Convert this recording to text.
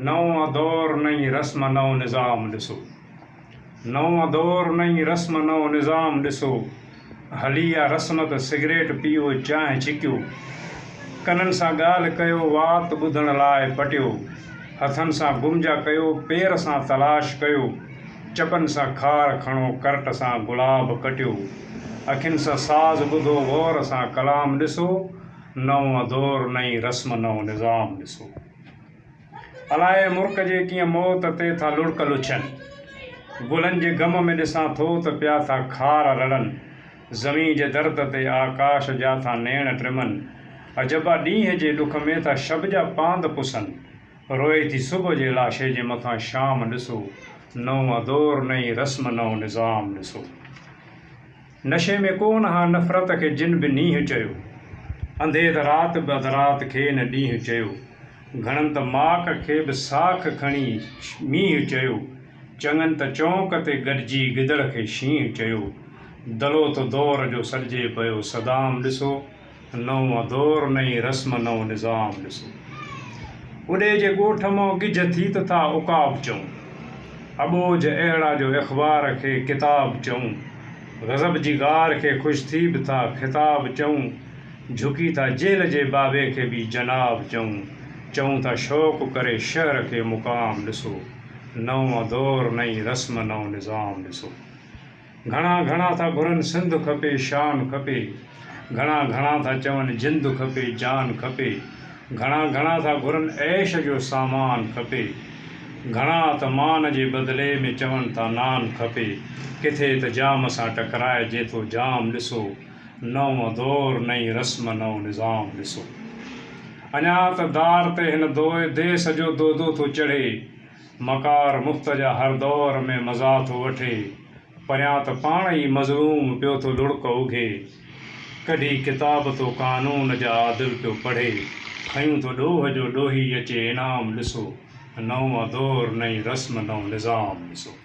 नओं दौर नई रस्म नओं निज़ाम ॾिसो। नओं दौर नई रस्म नओं निज़ाम ॾिसो। हली आहे रस्म त सिगरेट पीओ चांहि छिकियो। कननि सां ॻाल्हि कयो वात ॿुधण लाइ पटियो। हथनि सां गुमजा कयो पेर सां तलाश कयो। चपनि सां खार खणो करट सां गुलाब कटियो। अखियुनि सां साज़ ॿुधो गौर सां कलाम ॾिसो। नओं दौर नई रस्म नओं निज़ाम ॾिसो। अलाए मुल्क जे कीअं मौत ते था लुड़क लुछनि। गुलनि जे गम में ॾिसां थो त पिया था खार लड़नि। ज़मीन जे दर्द ते आकाश जा था नेण टिमनि। अजबा ॾींहं जे ॾुख में था शब जा पांद पुसनि। रोए थी सुबुह जे लाशे जे मथां शाम ॾिसो। नओं दौर नई रस्म नओं निज़ाम ॾिसो। नशे में कोन हा नफ़रत खे जिन बि नींहुं चयो। अंधे त राति बि अधरात खे न ॾींहुं चयो। घणनि त माक खे बि साख खणी मींहुं चयो। चङनि त चौंक ते गॾिजी गिदड़ खे शींहुं चयो। दलो त दौर जो सॾिजे पियो सदाम ॾिसो। नओं दौर नई रस्म नओं निज़ाम ॾिसो। उॾे जे ॻोठ मां गिझ थी त था उकाब चऊं। अॿोझ अहिड़ा जो अख़बार खे किताब चऊं। ग़ज़ब जी गार खे ख़ुशि थी बि था ख़िताब चऊं। झुकी था जेल जे बाबे खे बि जनाब चऊं। चऊं था शौक़ु करे शहर खे मुक़ाम ॾिसो। नओं दौर नई रस्म नओं निज़ाम ॾिसो। घणा घणा था घुरनि सिंध खपे शान खपे। घणा घणा था चवनि जिंद खपे जान खपे। घणा घणा था घुरनि ऐश जो सामान खपे। घणा त मान जे बदिले में चवनि था नान खपे। किथे त जाम सां टकराइजे थो जाम ॾिसो। नओं दौर नई रस्म नओं निज़ाम ॾिसो। अञा त दार ते हिन देस जो दोदो थो चढ़े। मकार मुफ़्त जा हर दौर में मज़ा थो वठे। परियां त पाण ई मज़लूम पियो थो लुड़क उघे। कढी किताब तो कानून जा आदिल पियो पढ़े। खयूं थो ॾोह जो ॾोही अचे इनाम ॾिसो। नओं दौर नई रस्म नओं निज़ाम ॾिसो।